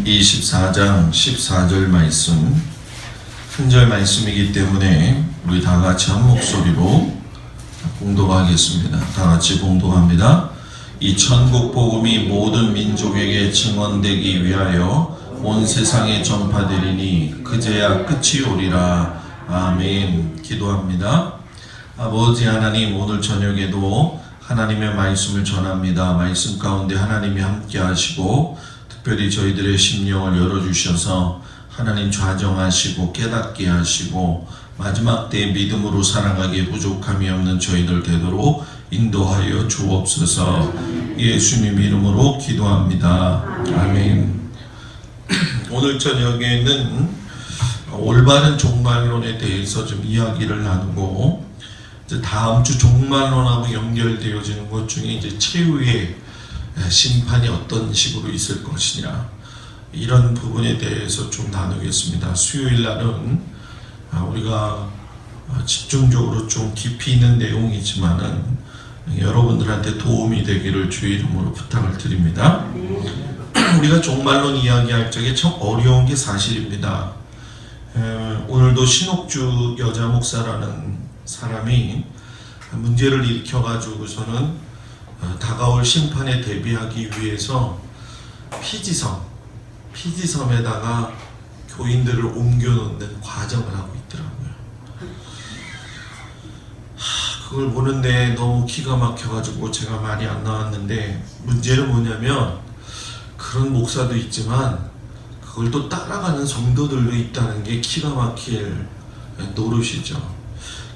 요한복음 24장 14절 말씀, 한 절 말씀이기 때문에 우리 다 같이 한 목소리로 봉독하겠습니다. 다 같이 봉독합니다. 이 천국 복음이 모든 민족에게 증언되기 위하여 온 세상에 전파되리니 그제야 끝이 오리라. 아멘. 기도합니다. 아버지 하나님, 오늘 저녁에도 하나님의 말씀을 전합니다. 말씀 가운데 하나님이 함께 하시고 특별히 저희들의 심령을 열어주셔서 하나님 좌정하시고 깨닫게 하시고 마지막 때에 믿음으로 살아가기에 부족함이 없는 저희들 되도록 인도하여 주옵소서. 예수님 이름으로 기도합니다. 아멘. 오늘 저녁에는 올바른 종말론에 대해서 좀 이야기를 나누고, 이제 다음 주 종말론하고 연결되어지는 것 중에 이제 최후의 심판이 어떤 식으로 있을 것이냐, 이런 부분에 대해서 좀 나누겠습니다. 수요일 날은 우리가 집중적으로 좀 깊이 있는 내용이지만은 여러분들한테 도움이 되기를 주의 이름으로 부탁을 드립니다. 우리가 종말론 이야기할 적에 참 어려운 게 사실입니다. 오늘도 신옥주 여자 목사라는 사람이 문제를 일으켜가지고서는 다가올 심판에 대비하기 위해서 피지섬에다가 교인들을 옮겨놓는 과정을 하고 있더라고요. 그걸 보는데 너무 기가 막혀가지고 제가 말이 안 나왔는데, 문제는 뭐냐면 그런 목사도 있지만 그걸 또 따라가는 성도들도 있다는 게 기가 막힐 노릇이죠.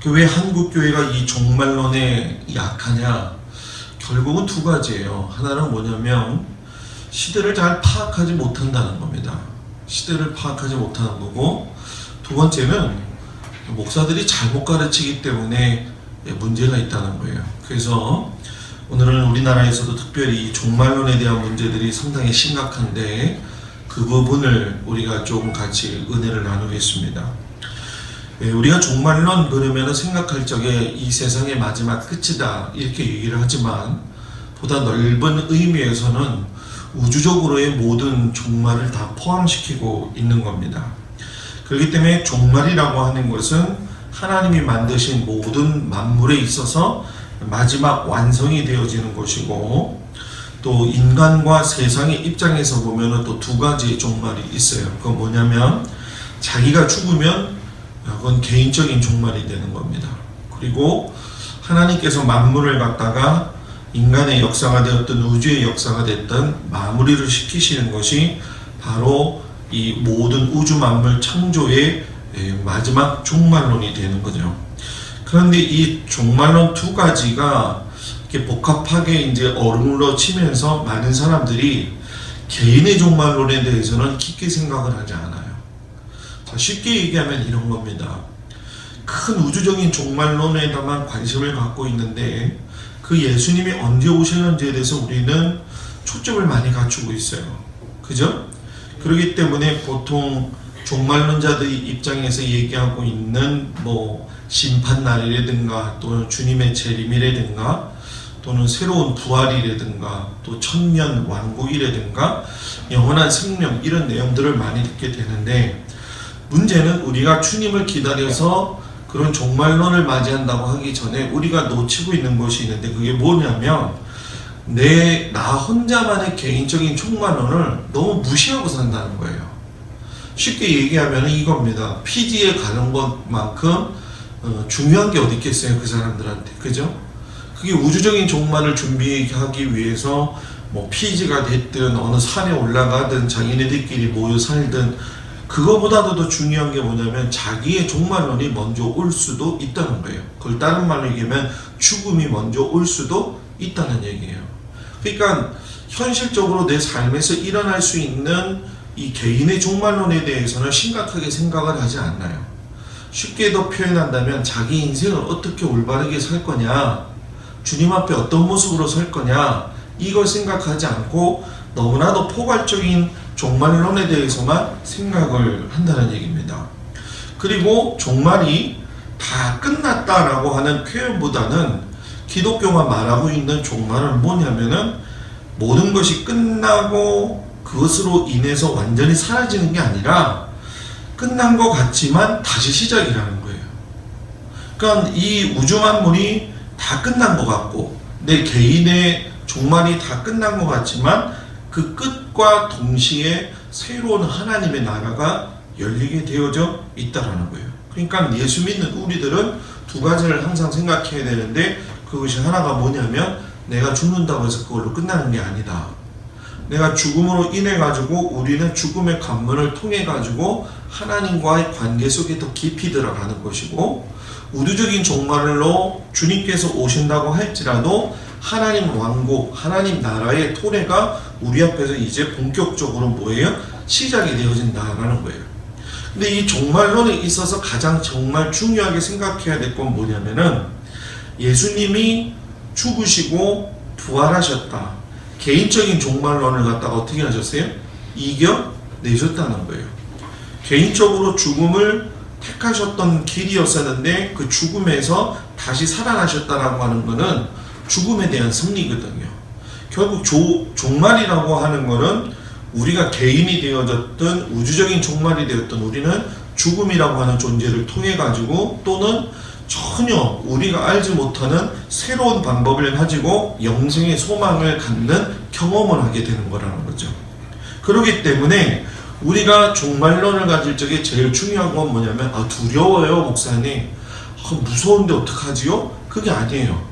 왜 한국교회가 이 종말론에 약하냐? 결국은 두 가지예요. 하나는 뭐냐면 시대를 잘 파악하지 못한다는 겁니다. 시대를 파악하지 못하는 거고, 두 번째는 목사들이 잘못 가르치기 때문에 문제가 있다는 거예요. 그래서 오늘은 우리나라에서도 특별히 종말론에 대한 문제들이 상당히 심각한데, 그 부분을 우리가 조금 같이 은혜를 나누겠습니다. 우리가 종말론 그러면 생각할 적에 이 세상의 마지막 끝이다 이렇게 얘기를 하지만, 보다 넓은 의미에서는 우주적으로의 모든 종말을 다 포함시키고 있는 겁니다. 그렇기 때문에 종말이라고 하는 것은 하나님이 만드신 모든 만물에 있어서 마지막 완성이 되어지는 것이고, 또 인간과 세상의 입장에서 보면 또 두 가지의 종말이 있어요. 그건 뭐냐면 자기가 죽으면 그건 개인적인 종말이 되는 겁니다. 그리고 하나님께서 만물을 갖다가 인간의 역사가 되었든 우주의 역사가 됐든 마무리를 시키시는 것이 바로 이 모든 우주 만물 창조의 마지막 종말론이 되는 거죠. 그런데 이 종말론 두 가지가 이렇게 복합하게 이제 어우러지면서 많은 사람들이 개인의 종말론에 대해서는 깊게 생각을 하지 않아요. 쉽게 얘기하면 이런 겁니다. 큰 우주적인 종말론에다만 관심을 갖고 있는데, 그 예수님이 언제 오실는지에 대해서 우리는 초점을 많이 갖추고 있어요. 그죠? 그렇기 때문에 보통 종말론자들의 입장에서 얘기하고 있는 심판날이라든가 또는 주님의 재림이라든가 또는 새로운 부활이라든가 또 천년 왕국이라든가 영원한 생명, 이런 내용들을 많이 듣게 되는데, 문제는 우리가 주님을 기다려서 그런 종말론을 맞이한다고 하기 전에 우리가 놓치고 있는 것이 있는데, 그게 뭐냐면 나 혼자만의 개인적인 종말론을 너무 무시하고 산다는 거예요. 쉽게 얘기하면 이겁니다. 피지에 가는 것만큼 중요한 게 어디 있겠어요, 그 사람들한테. 그죠? 그게 우주적인 종말을 준비하기 위해서 피지가 됐든 어느 산에 올라가든 자기네들끼리 모여 살든, 그거보다도 더 중요한 게 뭐냐면 자기의 종말론이 먼저 올 수도 있다는 거예요. 그걸 다른 말로 얘기하면 죽음이 먼저 올 수도 있다는 얘기예요. 그러니까 현실적으로 내 삶에서 일어날 수 있는 이 개인의 종말론에 대해서는 심각하게 생각을 하지 않나요? 쉽게 더 표현한다면 자기 인생을 어떻게 올바르게 살 거냐, 주님 앞에 어떤 모습으로 살 거냐, 이걸 생각하지 않고 너무나도 포괄적인 종말론에 대해서만 생각을 한다는 얘기입니다. 그리고 종말이 다 끝났다라고 하는 표현보다는 기독교가 말하고 있는 종말은 뭐냐면은 모든 것이 끝나고 그것으로 인해서 완전히 사라지는 게 아니라 끝난 것 같지만 다시 시작이라는 거예요. 그러니까 이 우주 만물이 다 끝난 것 같고 내 개인의 종말이 다 끝난 것 같지만 그 끝과 동시에 새로운 하나님의 나라가 열리게 되어져 있다라는 거예요. 그러니까 예수 믿는 우리들은 두 가지를 항상 생각해야 되는데, 그것이 하나가 뭐냐면 내가 죽는다고 해서 그걸로 끝나는 게 아니다. 내가 죽음으로 인해 가지고 우리는 죽음의 관문을 통해 가지고 하나님과의 관계 속에 더 깊이 들어가는 것이고, 우주적인 종말로 주님께서 오신다고 할지라도 하나님 왕국, 하나님 나라의 토대가 우리 앞에서 이제 본격적으로 뭐예요? 시작이 되어진다라는 거예요. 근데 이 종말론에 있어서 가장 정말 중요하게 생각해야 될 건 뭐냐면은, 예수님이 죽으시고 부활하셨다. 개인적인 종말론을 갖다가 어떻게 하셨어요? 이겨내셨다는 거예요. 개인적으로 죽음을 택하셨던 길이었었는데 그 죽음에서 다시 살아나셨다라고 하는 것은 죽음에 대한 승리거든요. 결국 종말이라고 하는 것은 우리가 개인이 되어졌든 우주적인 종말이 되었든 우리는 죽음이라고 하는 존재를 통해 가지고 또는 전혀 우리가 알지 못하는 새로운 방법을 가지고 영생의 소망을 갖는 경험을 하게 되는 거라는 거죠. 그렇기 때문에 우리가 종말론을 가질 적에 제일 중요한 건 뭐냐면, 두려워요 목사님, 무서운데 어떡하지요? 그게 아니에요.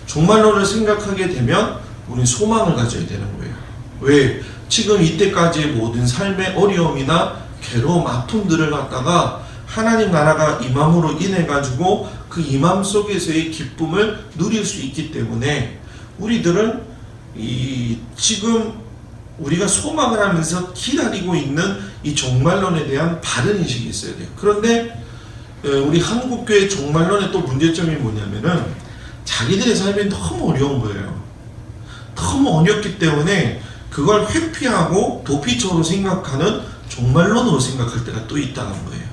종말론을 생각하게 되면 우리는 소망을 가져야 되는 거예요. 왜? 지금 이때까지의 모든 삶의 어려움이나 괴로움, 아픔들을 갖다가 하나님 나라가 임함으로 인해 가지고 그 임함 속에서의 기쁨을 누릴 수 있기 때문에 우리들은 지금 우리가 소망을 하면서 기다리고 있는 이 종말론에 대한 바른 인식이 있어야 돼요. 그런데 우리 한국교회 종말론의 또 문제점이 뭐냐면은 자기들의 삶이 너무 어려운 거예요. 너무 어렵기 때문에 그걸 회피하고 도피처로 생각하는 종말론으로 생각할 때가 또 있다는 거예요.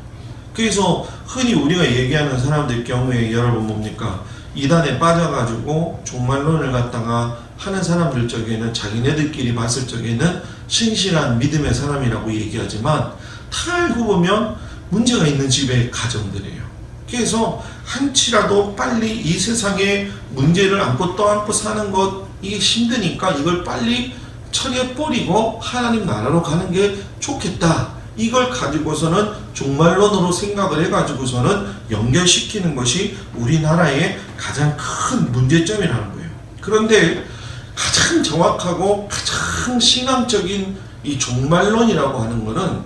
그래서 흔히 우리가 얘기하는 사람들 경우에 여러분 뭡니까? 이단에 빠져가지고 종말론을 갖다가 하는 사람들 쪽에는 자기네들끼리 봤을 적에는 신실한 믿음의 사람이라고 얘기하지만 다 알고 보면 문제가 있는 집의 가정들이에요. 그래서 한치라도 빨리 이 세상에 문제를 안고 떠안고 사는 것, 이게 힘드니까 이걸 빨리 처리해버리고 하나님 나라로 가는 게 좋겠다. 이걸 가지고서는 종말론으로 생각을 해가지고서는 연결시키는 것이 우리나라의 가장 큰 문제점이라는 거예요. 그런데 가장 정확하고 가장 신앙적인 이 종말론이라고 하는 것은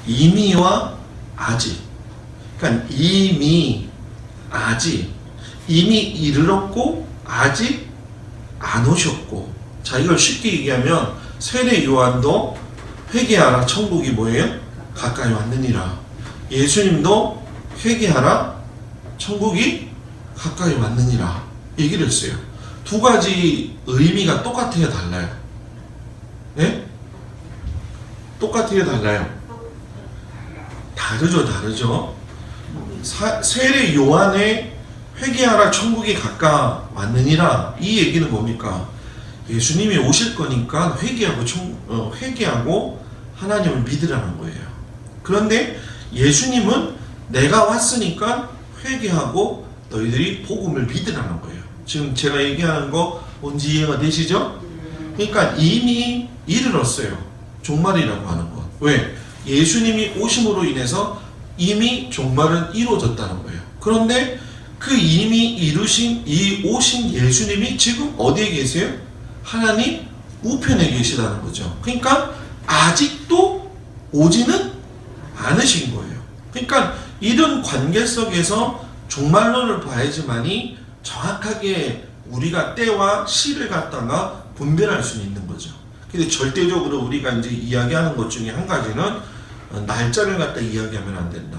이미와 아직, 그러니까 이미, 아직, 이미 이르렀고 아직 안 오셨고. 자, 이걸 쉽게 얘기하면 세례 요한도 회개하라, 천국이 뭐예요? 가까이 왔느니라. 예수님도 회개하라, 천국이 가까이 왔느니라 얘기를 했어요. 두 가지 의미가 똑같아요, 달라요? 예? 똑같아요, 달라요? 다르죠. 세례 요한의 회개하라, 천국이 가까이 왔느니라, 이 얘기는 뭡니까? 예수님이 오실 거니까 회개하고 하나님을 믿으라는 거예요. 그런데 예수님은 내가 왔으니까 회개하고 너희들이 복음을 믿으라는 거예요. 지금 제가 얘기하는 거 뭔지 이해가 되시죠? 그러니까 이미 이르렀어요. 종말이라고 하는 것. 왜? 예수님이 오심으로 인해서 이미 종말은 이루어졌다는 거예요. 그런데 그 이미 이루신 이 오신 예수님이 지금 어디에 계세요? 하나님 우편에 계시다는 거죠. 그러니까 아직도 오지는 않으신 거예요. 그러니까 이런 관계 속에서 종말론을 봐야지만이 정확하게 우리가 때와 시를 갖다가 분별할 수 있는 거죠. 근데 절대적으로 우리가 이제 이야기하는 것 중에 한 가지는 날짜를 갖다 이야기하면 안 된다.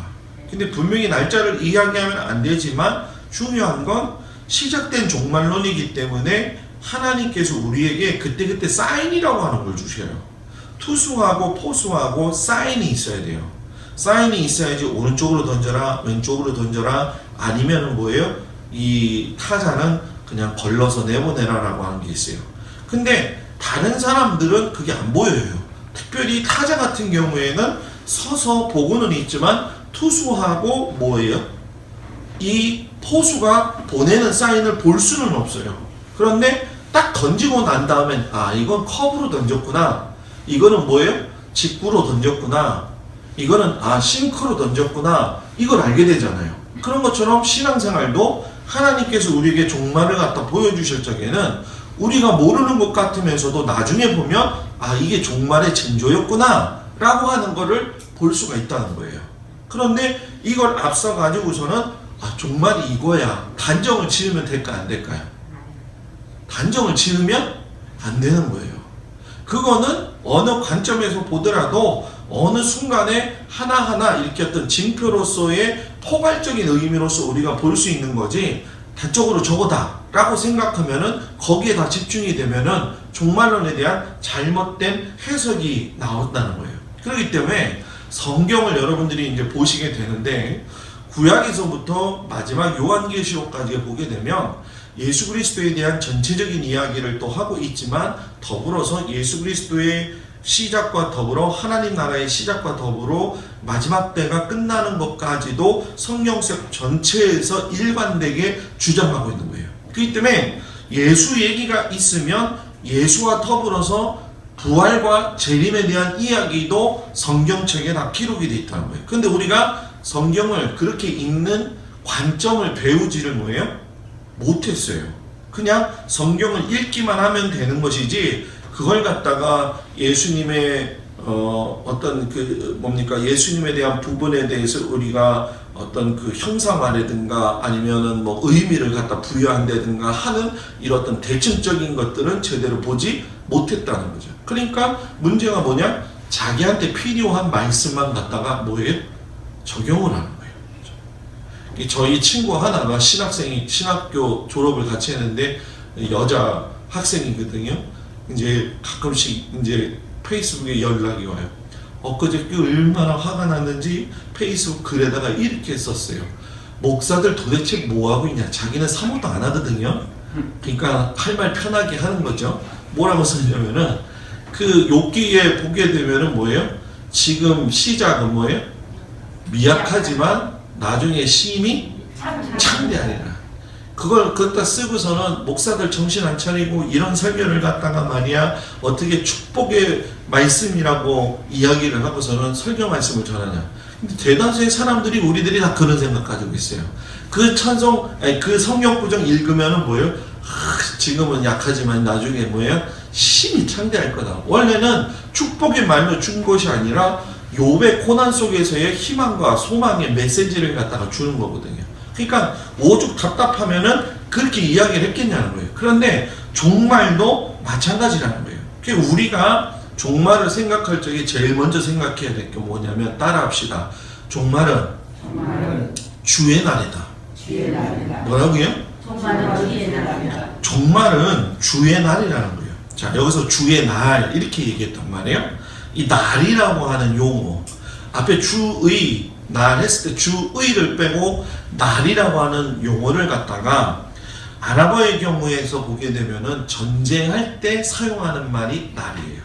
근데 분명히 날짜를 이야기하면 안 되지만 중요한 건 시작된 종말론이기 때문에 하나님께서 우리에게 그때그때 사인이라고 하는 걸 주셔요. 투수하고 포수하고 사인이 있어야 돼요. 사인이 있어야지 오른쪽으로 던져라, 왼쪽으로 던져라, 아니면은 뭐예요? 이 타자는 그냥 걸러서 내보내라라고 하는 게 있어요. 근데 다른 사람들은 그게 안 보여요. 특별히 타자 같은 경우에는 서서 보고는 있지만 투수하고 뭐예요? 이 포수가 보내는 사인을 볼 수는 없어요. 그런데 딱 던지고 난 다음엔 이건 커브로 던졌구나, 이거는 뭐예요? 직구로 던졌구나, 이거는 싱크로 던졌구나, 이걸 알게 되잖아요. 그런 것처럼 신앙생활도 하나님께서 우리에게 종말을 갖다 보여주실 적에는 우리가 모르는 것 같으면서도 나중에 보면 이게 종말의 징조였구나 라고 하는 거를 볼 수가 있다는 거예요. 그런데 이걸 앞서 가지고서는 종말이 이거야, 단정을 지으면 될까 안 될까요? 단정을 지으면 안 되는 거예요. 그거는 어느 관점에서 보더라도 어느 순간에 하나하나 이렇게 어떤 징표로서의 포괄적인 의미로서 우리가 볼 수 있는 거지, 단적으로 저거다 라고 생각하면은 거기에 다 집중이 되면은 종말론에 대한 잘못된 해석이 나온다는 거예요. 그렇기 때문에 성경을 여러분들이 이제 보시게 되는데, 구약에서부터 마지막 요한계시록까지 보게 되면 예수 그리스도에 대한 전체적인 이야기를 또 하고 있지만, 더불어서 예수 그리스도의 시작과 더불어 하나님 나라의 시작과 더불어 마지막 때가 끝나는 것까지도 성경책 전체에서 일관되게 주장하고 있는 거예요. 그렇기 때문에 예수 얘기가 있으면 예수와 더불어서 부활과 재림에 대한 이야기도 성경책에 다 기록이 되어 있다는 거예요. 그런데 우리가 성경을 그렇게 읽는 관점을 배우지를 뭐예요? 못했어요. 그냥 성경을 읽기만 하면 되는 것이지, 그걸 갖다가 예수님의 어떤 예수님에 대한 부분에 대해서 우리가 어떤 그 형상화라든가 아니면은 뭐 의미를 갖다 부여한다든가 하는 이런 어떤 대칭적인 것들은 제대로 보지 못했다는 거죠. 그러니까 문제가 뭐냐? 자기한테 필요한 말씀만 갖다가 뭐예요? 적용을 하는 거예요. 저희 친구 하나가 신학교 졸업을 같이 했는데 여자 학생이거든요. 이제 가끔씩 이제 페이스북에 연락이 와요. 엊그저께 얼마나 화가 났는지 페이스북 글에다가 이렇게 썼어요. 목사들 도대체 뭐하고 있냐. 자기는 사모도 안 하거든요. 그러니까 할 말 편하게 하는 거죠. 뭐라고 썼냐면은, 그 욥기에 보게 되면은 뭐예요? 지금 시작은 뭐예요? 미약하지만 나중에 심히 창대하리라. 그걸 갖다 쓰고서는 목사들 정신 안 차리고 이런 설교를 갖다가 말이야 어떻게 축복의 말씀이라고 이야기를 하고서는 설교 말씀을 전하냐. 근데 대다수의 사람들이 우리들이 다 그런 생각 가지고 있어요. 그 성경 구절 읽으면은 뭐예요? 지금은 약하지만 나중에 뭐예요? 심히 창대할 거다. 원래는 축복의 말로 준 것이 아니라 욥의 고난 속에서의 희망과 소망의 메시지를 갖다가 주는 거거든요. 그러니까 오죽 답답하면은 그렇게 이야기를 했겠냐는 거예요. 그런데 종말도 마찬가지라는 거예요. 그러니까 우리가 종말을 생각할 적에 제일 먼저 생각해야 될 게 뭐냐면, 따라합시다. 종말은 주의 날이다. 주의 날이다. 뭐라고요? 종말은 주의 날이라는 거예요. 자, 여기서 주의 날 이렇게 얘기했단 말이에요. 이 날이라고 하는 용어, 앞에 주의 날 했을 때 주의를 빼고 날이라고 하는 용어를 갖다가 아랍어의 경우에서 보게 되면은 전쟁할 때 사용하는 말이 날이에요.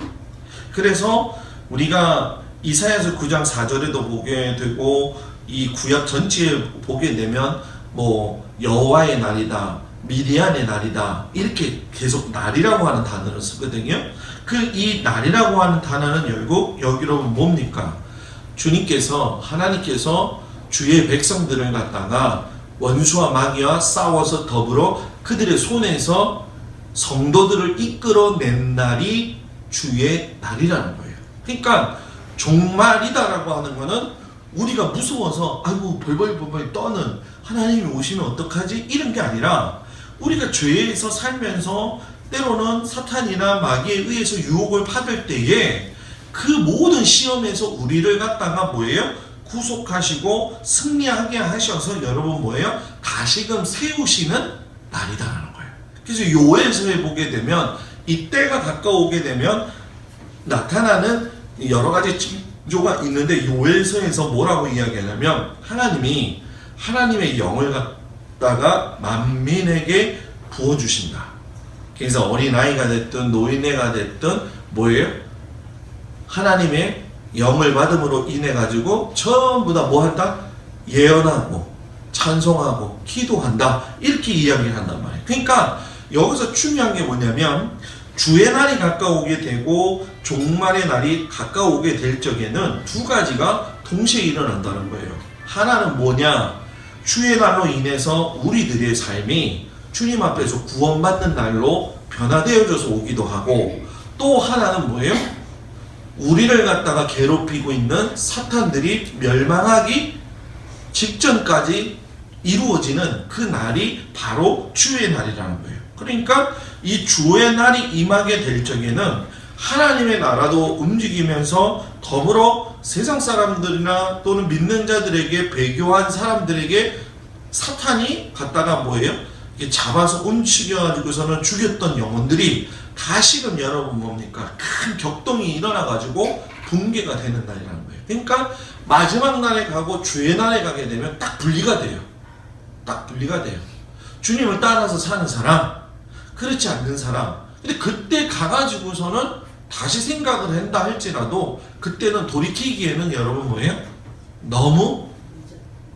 그래서 우리가 이사야서 9장 4절에도 보게 되고 이 구약 전체에 보게 되면 뭐 여호와의 날이다, 미디안의 날이다, 이렇게 계속 날이라고 하는 단어를 쓰거든요. 이 날이라고 하는 단어는 결국 여기로 뭡니까? 주님께서, 하나님께서 주의 백성들을 갖다가 원수와 마귀와 싸워서 더불어 그들의 손에서 성도들을 이끌어낸 날이 주의 날이라는 거예요. 그러니까 종말이다라고 하는 거는 우리가 무서워서 아이고 벌벌 떠는 하나님이 오시면 어떡하지? 이런 게 아니라, 우리가 죄에서 살면서 때로는 사탄이나 마귀에 의해서 유혹을 받을 때에 그 모든 시험에서 우리를 갖다가 뭐예요? 구속하시고 승리하게 하셔서 여러분 뭐예요? 다시금 세우시는 날이다라는 거예요. 그래서 요엘서에 보게 되면 이때가 가까우게 되면 나타나는 여러 가지 징조가 있는데, 요엘서에서 뭐라고 이야기하냐면 하나님이 하나님의 영을 갖다가 만민에게 부어주신다. 그래서 어린아이가 됐든 노인네가 됐든 뭐예요? 하나님의 영을 받음으로 인해 가지고 전부 다 뭐 한다? 예언하고 찬송하고 기도한다, 이렇게 이야기를 한단 말이에요. 그러니까 여기서 중요한 게 뭐냐면, 주의 날이 가까우게 되고 종말의 날이 가까우게 될 적에는 두 가지가 동시에 일어난다는 거예요. 하나는 뭐냐? 주의 날로 인해서 우리들의 삶이 주님 앞에서 구원받는 날로 변화되어져서 오기도 하고, 또 하나는 뭐예요? 우리를 갖다가 괴롭히고 있는 사탄들이 멸망하기 직전까지 이루어지는 그 날이 바로 주의 날이라는 거예요. 그러니까 이 주의 날이 임하게 될 적에는 하나님의 나라도 움직이면서 더불어 세상 사람들이나 또는 믿는 자들에게, 배교한 사람들에게 사탄이 갖다가 뭐예요? 이렇게 잡아서 움직여가지고서는 죽였던 영혼들이 다시금 여러분 뭡니까? 큰 격동이 일어나가지고 붕괴가 되는 날이라는 거예요. 그러니까 마지막 날에 가고 주의 날에 가게 되면 딱 분리가 돼요. 딱 분리가 돼요. 주님을 따라서 사는 사람, 그렇지 않는 사람. 근데 그때 가가지고서는 다시 생각을 한다 할지라도 그때는 돌이키기에는 여러분 뭐예요? 너무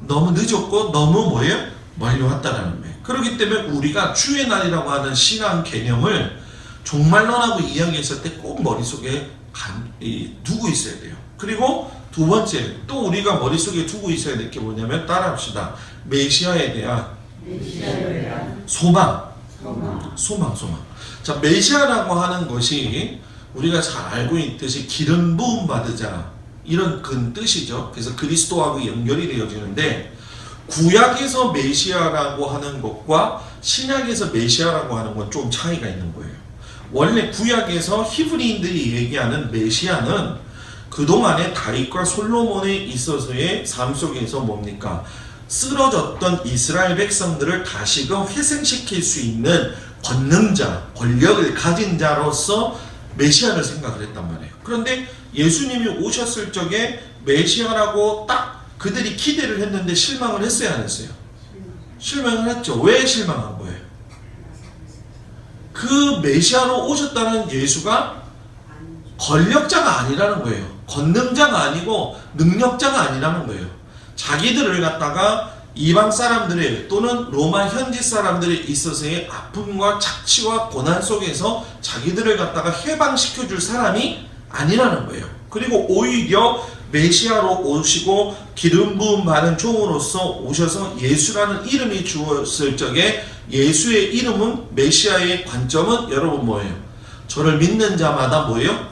늦었고 너무 뭐예요? 멀리 왔다라는 거예요. 그렇기 때문에 우리가 주의 날이라고 하는 신앙 개념을 종말론하고 이야기했을 때 꼭 머릿속에 두고 있어야 돼요. 그리고 두 번째, 또 우리가 머릿속에 두고 있어야 될 게 뭐냐면, 따라합시다. 메시아에 대한 소망. 자, 메시아라고 하는 것이 우리가 잘 알고 있듯이 기름 부음 받으자, 이런 그 뜻이죠. 그래서 그리스도하고 연결이 되어지는데, 구약에서 메시아라고 하는 것과 신약에서 메시아라고 하는 건 좀 차이가 있는 거예요. 원래 구약에서 히브리인들이 얘기하는 메시아는 그동안의 다윗과 솔로몬에 있어서의 삶 속에서 뭡니까? 쓰러졌던 이스라엘 백성들을 다시금 회생시킬 수 있는 권능자, 권력을 가진 자로서 메시아를 생각을 했단 말이에요. 그런데 예수님이 오셨을 적에 메시아라고 딱 그들이 기대를 했는데 실망을 했어요, 안 했어요? 실망을 했죠. 왜 실망한 거예요? 그 메시아로 오셨다는 예수가 권력자가 아니라는 거예요. 권능자가 아니고 능력자가 아니라는 거예요. 자기들을 갖다가 이방 사람들의 또는 로마 현지 사람들의 있어서의 아픔과 착취와 고난 속에서 자기들을 갖다가 해방시켜줄 사람이 아니라는 거예요. 그리고 오히려 메시아로 오시고 기름 부음 받은 종으로서 오셔서 예수라는 이름이 주었을 적에, 예수의 이름은, 메시아의 관점은 여러분 뭐예요? 저를 믿는 자마다 뭐예요?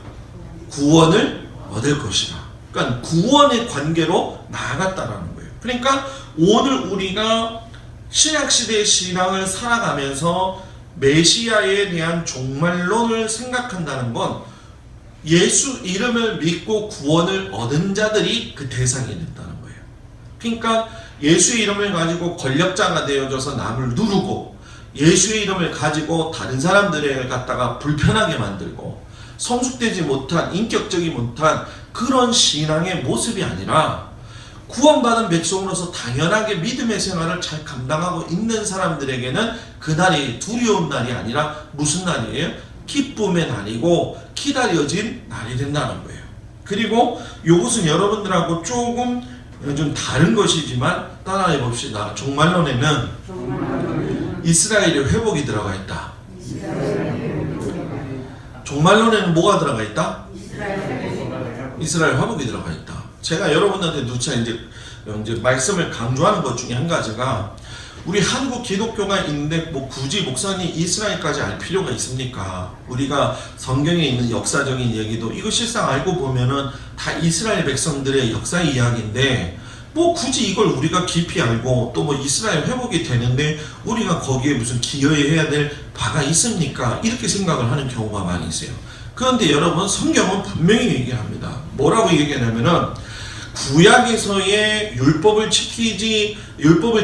구원을 얻을 것이다. 그러니까 구원의 관계로 나아갔다라는 거예요. 그러니까 오늘 우리가 신약시대의 신앙을 살아가면서 메시아에 대한 종말론을 생각한다는 건 예수 이름을 믿고 구원을 얻은 자들이 그 대상이 된다는 거예요. 그러니까 예수의 이름을 가지고 권력자가 되어져서 남을 누르고, 예수의 이름을 가지고 다른 사람들을 갖다가 불편하게 만들고 성숙되지 못한, 인격적이 못한 그런 신앙의 모습이 아니라, 구원받은 백성으로서 당연하게 믿음의 생활을 잘 감당하고 있는 사람들에게는 그날이 두려운 날이 아니라 무슨 날이에요? 기쁨의 날이고 기다려진 날이 된다는 거예요. 그리고 이것은 여러분들하고 조금 좀 다른 것이지만 따라해 봅시다. 종말론에는 이스라엘의 회복이 들어가 있다. 종말론에는 뭐가 들어가 있다? 이스라엘 회복이 들어가 있다. 제가 여러분한테 누차 이제 말씀을 강조하는 것 중에 한 가지가, 우리 한국 기독교가 있는데 뭐 굳이 목사님 이스라엘까지 알 필요가 있습니까? 우리가 성경에 있는 역사적인 얘기도 이거 실상 알고 보면은 다 이스라엘 백성들의 역사 이야기인데, 뭐 굳이 이걸 우리가 깊이 알고 또 뭐 이스라엘 회복이 되는데 우리가 거기에 무슨 기여해야 될 바가 있습니까? 이렇게 생각을 하는 경우가 많이 있어요. 그런데 여러분, 성경은 분명히 얘기합니다. 뭐라고 얘기하냐면은, 구약에서의 율법을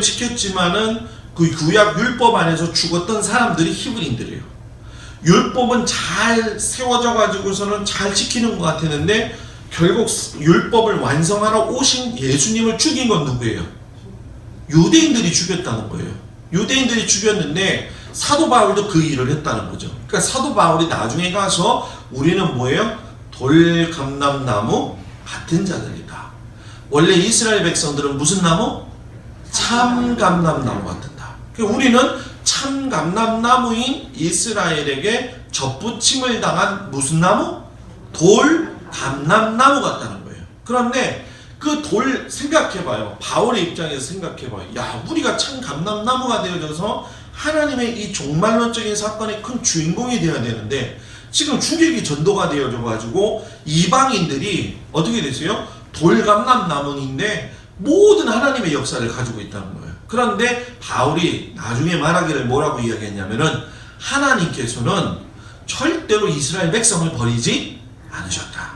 지켰지만은 그 구약 율법 안에서 죽었던 사람들이 히브리인들이에요. 율법은 잘 세워져 가지고서는 잘 지키는 것 같았는데 결국 율법을 완성하러 오신 예수님을 죽인 건 누구예요? 유대인들이 죽였다는 거예요. 유대인들이 죽였는데 사도 바울도 그 일을 했다는 거죠. 그러니까 사도 바울이 나중에 가서 우리는 뭐예요? 돌감람나무 같은 자들이다. 원래 이스라엘 백성들은 무슨 나무? 참감람나무가 된다. 우리는 참감람나무인 이스라엘에게 접붙임을 당한 무슨 나무? 돌감람나무 같다는 거예요. 그런데 그 돌 생각해봐요. 바울의 입장에서 생각해봐요. 야, 우리가 참감람나무가 되어져서 하나님의 이 종말론적인 사건의 큰 주인공이 되어야 되는데 지금 출애굽기 전도가 되어져 가지고 이방인들이 어떻게 됐어요? 돌감람나무인데 모든 하나님의 역사를 가지고 있다는 거예요. 그런데 바울이 나중에 말하기를 뭐라고 이야기했냐면은 하나님께서는 절대로 이스라엘 백성을 버리지 않으셨다.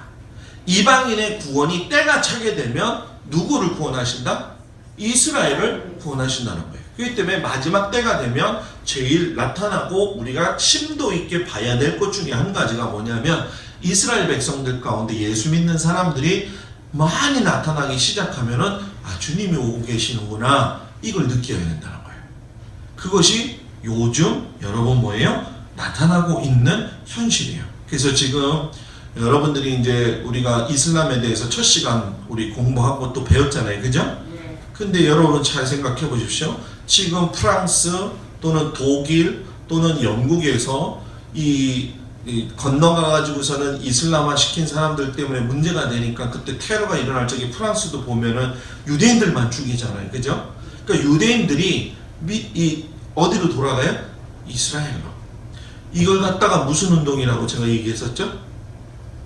이방인의 구원이 때가 차게 되면 누구를 구원하신다? 이스라엘을 구원하신다는 거예요. 그렇기 때문에 마지막 때가 되면 제일 나타나고 우리가 심도 있게 봐야 될 것 중에 한 가지가 뭐냐면 이스라엘 백성들 가운데 예수 믿는 사람들이 많이 나타나기 시작하면은 아, 주님이 오고 계시는구나, 이걸 느껴야 된다는 거예요. 그것이 요즘 여러분 뭐예요? 나타나고 있는 현실이에요. 그래서 지금 여러분들이 이제 우리가 이슬람에 대해서 첫 시간 우리 공부하고 또 배웠잖아요. 그죠? 근데 여러분 잘 생각해 보십시오. 지금 프랑스 또는 독일 또는 영국에서 이 건너가가지고서는 이슬람화 시킨 사람들 때문에 문제가 되니까 그때 테러가 일어날 적에 프랑스도 보면은 유대인들만 죽이잖아요. 그죠? 그러니까 유대인들이 어디로 돌아가요? 이스라엘로. 이걸 갖다가 무슨 운동이라고 제가 얘기했었죠?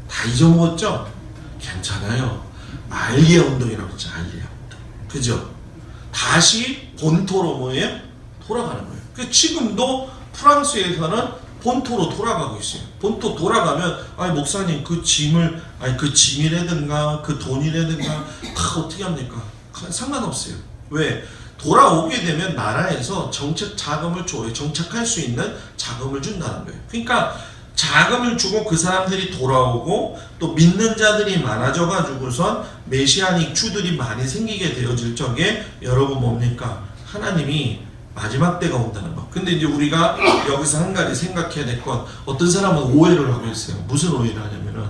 다 잊어먹었죠? 괜찮아요. 알리아 운동이라고 했죠. 알리아 운동. 그죠? 다시 본토로 뭐예요? 돌아가는 거예요. 그 지금도 프랑스에서는 본토로 돌아가고 있어요. 본토 돌아가면 아니 목사님 그 짐을 아니 그 짐이라든가 그 돈이라든가 다 어떻게 합니까? 상관없어요. 왜? 돌아오게 되면 나라에서 정책 자금을 줘요. 정착할 수 있는 자금을 준다는 거예요. 그러니까 자금을 주고 그 사람들이 돌아오고 또 믿는 자들이 많아져 가지고선 메시아닉 주들이 많이 생기게 되어질 적에 여러분 뭡니까? 하나님이 마지막 때가 온다는 거. 근데 이제 우리가 여기서 한 가지 생각해야 될 건, 어떤 사람은 오해를 하고 있어요. 무슨 오해를 하냐면은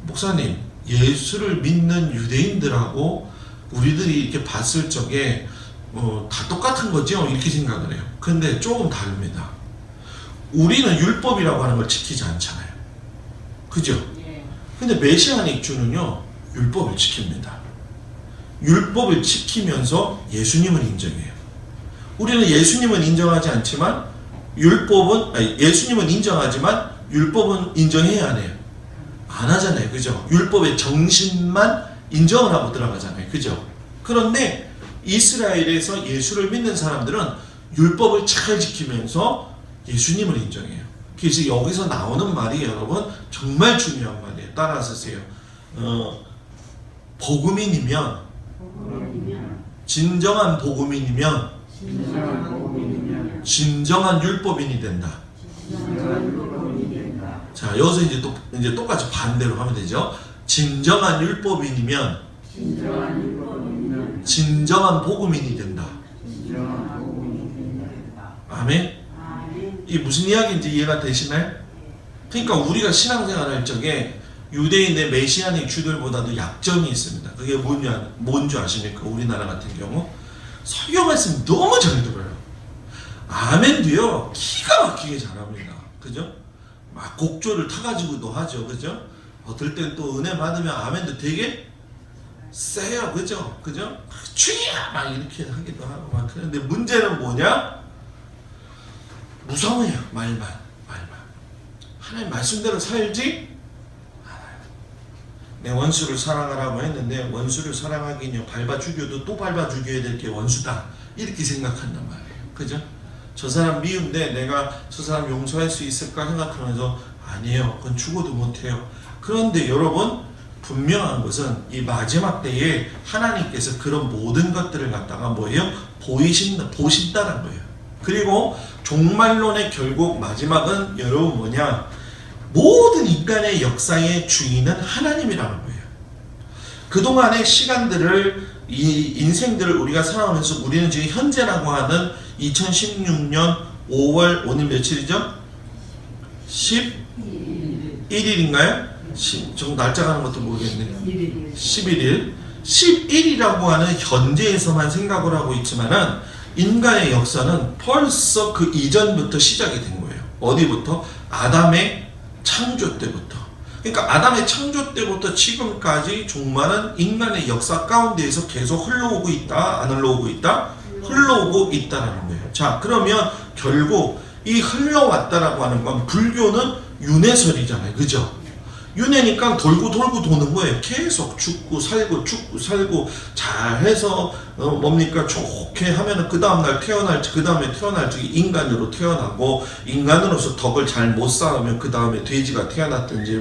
목사님 예수를 믿는 유대인들하고 우리들이 이렇게 봤을 적에 다 똑같은 거죠? 이렇게 생각을 해요. 근데 조금 다릅니다. 우리는 율법이라고 하는 걸 지키지 않잖아요. 그죠? 근데 메시아닉 주는요, 율법을 지킵니다. 율법을 지키면서 예수님을 인정해요. 우리는 예수님은 인정하지 않지만 예수님은 인정하지만 율법은 인정해야 안 해요. 안 하잖아요. 그죠? 율법의 정신만 인정을 하고 들어가잖아요. 그죠? 그런데 이스라엘에서 예수를 믿는 사람들은 율법을 잘 지키면서 예수님을 인정해요. 그래서 여기서 나오는 말이 여러분 정말 중요한 말이에요. 따라서 쓰세요. 복음인이면 진정한 복음인이면 진정한 율법인이 된다. 자, 여기서 이제 똑같이 반대로 하면 되죠. 진정한 율법인이면 진정한 복음인이 된다. 아멘. 이게 무슨 이야기인지 이해가 되시나요? 그러니까 우리가 신앙생활 할 적에 유대인의 메시아닉 주들보다도 약점이 있습니다. 그게 뭔지 아십니까? 우리나라 같은 경우 설교 말씀 너무 잘 들어요. 아멘도요 기가 막히게 잘합니다. 그죠? 막 곡조를 타가지고도 하죠. 그죠? 어떨 땐 또 은혜 받으면 아멘도 되게 세요. 그죠? 그죠? 주야 막 이렇게 하기도 하고 막. 그런데 문제는 뭐냐? 무성해요. 말만. 하나님 말씀대로 살지 않아요. 내 원수를 사랑하라고 했는데 원수를 사랑하기는요, 밟아 죽여도 또 밟아 죽여야 될 게 원수다, 이렇게 생각한단 말이에요. 그죠? 저 사람 미운데 내가 저 사람 용서할 수 있을까 생각하면서 아니에요, 그건 죽어도 못해요. 그런데 여러분 분명한 것은 이 마지막 때에 하나님께서 그런 모든 것들을 갖다가 뭐예요? 보신다는 거예요. 그리고 종말론의 결국 마지막은 여러분 뭐냐? 모든 인간의 역사의 주인은 하나님이라는 거예요. 그동안의 시간들을, 이 인생들을 우리가 살아오면서 우리는 지금 현재라고 하는 2016년 5월 오늘 며칠이죠? 11일인가요? 좀 날짜 가는 것도 모르겠네요. 11일. 11이라고 하는 현재에서만 생각을 하고 있지만은 인간의 역사는 벌써 그 이전부터 시작이 된 거예요. 어디부터? 아담의 창조 때부터. 그러니까 아담의 창조 때부터 지금까지 종말은 인간의 역사 가운데에서 계속 흘러오고 있다, 안 흘러오고 있다? 흘러오고 있다라는 거예요. 자, 그러면 결국 이 흘러왔다라고 하는 건 불교는 윤회설이잖아요. 그죠? 윤회니까 돌고 돌고 도는 거예요. 계속 죽고 살고 잘해서 뭡니까 좋게 하면은 그 다음날 그 다음에 태어날 적이 인간으로 태어나고, 인간으로서 덕을 잘 못 쌓으면 그 다음에 돼지가 태어났든지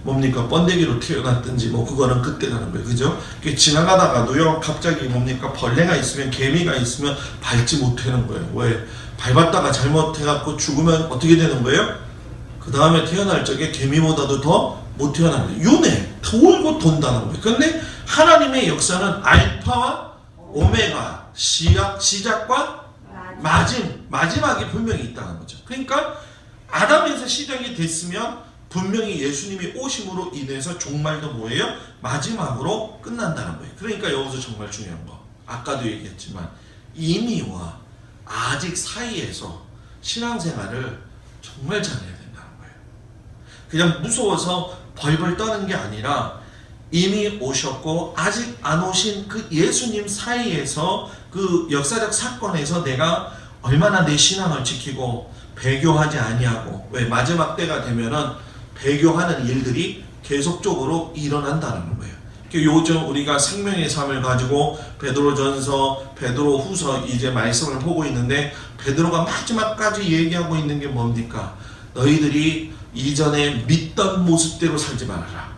뭡니까 번데기로 태어났든지 그거는 그때 가는 거예요. 그죠? 지나가다가도요 갑자기 뭡니까 벌레가 있으면, 개미가 있으면 밟지 못하는 거예요. 왜? 밟았다가 잘못해갖고 죽으면 어떻게 되는 거예요? 그 다음에 태어날 적에 개미보다도 더 못 태어나는 거예요. 윤회, 돌고 돈다는 거예요. 근데 하나님의 역사는 알파와 오메가, 시작과 마지막이 분명히 있다는 거죠. 그러니까 아담에서 시작이 됐으면 분명히 예수님이 오심으로 인해서 종말도 뭐예요? 마지막으로 끝난다는 거예요. 그러니까 여기서 정말 중요한 거, 아까도 얘기했지만 이미와 아직 사이에서 신앙생활을 정말 잘해야 된다는 거예요. 그냥 무서워서 벌벌 떠는 게 아니라 이미 오셨고 아직 안 오신 그 예수님 사이에서 그 역사적 사건에서 내가 얼마나 내 신앙을 지키고 배교하지 아니하고, 왜? 마지막 때가 되면은 배교하는 일들이 계속적으로 일어난다는 거예요. 요즘 우리가 생명의 삶을 가지고 베드로전서, 베드로후서 이제 말씀을 보고 있는데, 베드로가 마지막까지 얘기하고 있는 게 뭡니까? 너희들이 이전에 믿던 모습대로 살지 말아라.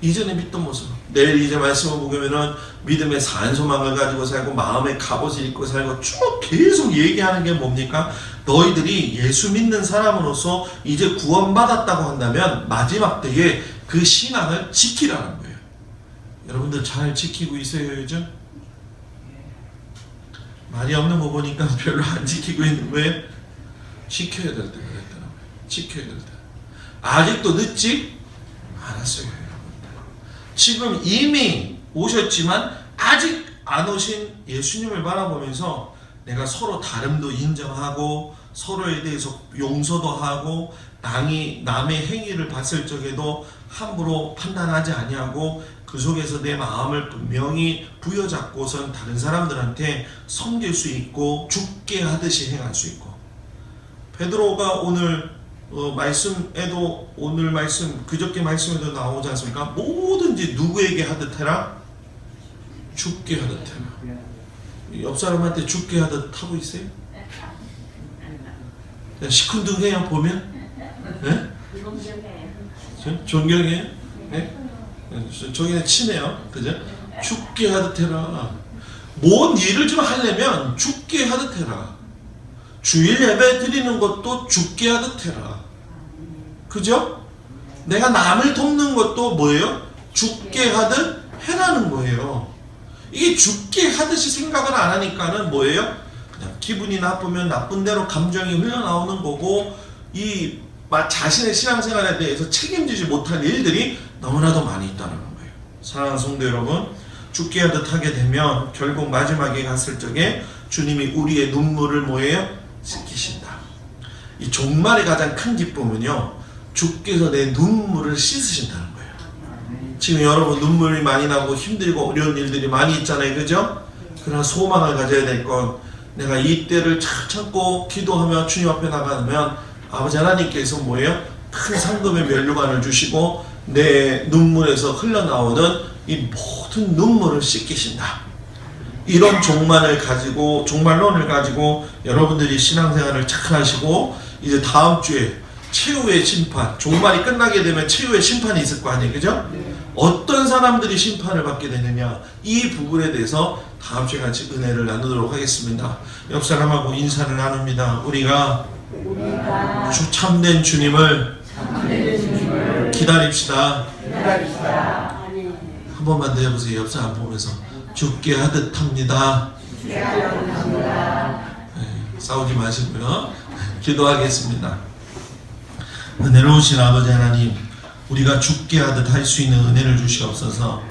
이전에 믿던 모습. 내일 이제 말씀을 보면은 믿음의 산소망을 가지고 살고 마음의 갑옷을 입고 살고 쭉 계속 얘기하는 게 뭡니까? 너희들이 예수 믿는 사람으로서 이제 구원받았다고 한다면 마지막 때에 그 신앙을 지키라는 거예요. 여러분들 잘 지키고 있어요 요즘? 말이 없는 거 보니까 별로 안 지키고 있는 거예요. 지켜야 될 때가 됐다는 거예요. 지켜야 될 때. 아직도 늦지 않았어요 여러분들. 지금 이미 오셨지만 아직 안 오신 예수님을 바라보면서 내가 서로 다름도 인정하고 서로에 대해서 용서도 하고, 남의 행위를 봤을 적에도 함부로 판단하지 아니하고 그 속에서 내 마음을 분명히 부여잡고선 다른 사람들한테 섬길 수 있고 죽게 하듯이 행할 수 있고. 베드로가 오늘 말씀에도, 오늘 말씀 그저께 말씀에도 나오지 않습니까? 뭐든지 누구에게 하듯 해라, 죽게 하듯 해라. 옆 사람한테 죽게 하듯 하고 있어요? 시큰둥해요 보면? 네? 존경해요? 네? 저기는 친해요. 그죠? 죽게 하듯 해라. 뭔 일을 좀 하려면 죽게 하듯 해라. 주일 예배 드리는 것도 죽게 하듯 해라. 그죠? 내가 남을 돕는 것도 뭐예요? 죽게 하듯 해라는 거예요. 이게 죽게 하듯이 생각을 안 하니까는 뭐예요? 그냥 기분이 나쁘면 나쁜 대로 감정이 흘러나오는 거고, 이 자신의 신앙생활에 대해서 책임지지 못할 일들이 너무나도 많이 있다는 거예요. 사랑하는 성도 여러분, 죽게 하듯 하게 되면 결국 마지막에 갔을 적에 주님이 우리의 눈물을 뭐예요? 씻기신다. 이 종말의 가장 큰 기쁨은요, 주께서 내 눈물을 씻으신다는 거예요. 지금 여러분 눈물이 많이 나고 힘들고 어려운 일들이 많이 있잖아요. 그죠? 그러나 소망을 가져야 될 건, 내가 이 때를 잘 참고 기도하며 주님 앞에 나가면 아버지 하나님께서 뭐예요? 큰 상금의 면류관을 주시고 내 눈물에서 흘러나오는 이 모든 눈물을 씻기신다. 이런 종말론을 가지고 여러분들이 신앙생활을 잘 하시고, 이제 다음 주에 최후의 심판, 종말이 끝나게 되면 최후의 심판이 있을 거 아니에요. 그죠? 어떤 사람들이 심판을 받게 되느냐, 이 부분에 대해서 다음 주에 같이 은혜를 나누도록 하겠습니다. 옆 사람하고 인사를 나눕니다. 우리가 참된 주님을 기다립시다. 한 번만 더 해보세요. 옆 사람 보면서 죽게 하듯 합니다. 네, 싸우지 마시고요. 기도하겠습니다. 은혜로우신 아버지 하나님, 우리가 죽게 하듯 할 수 있는 은혜를 주시옵소서.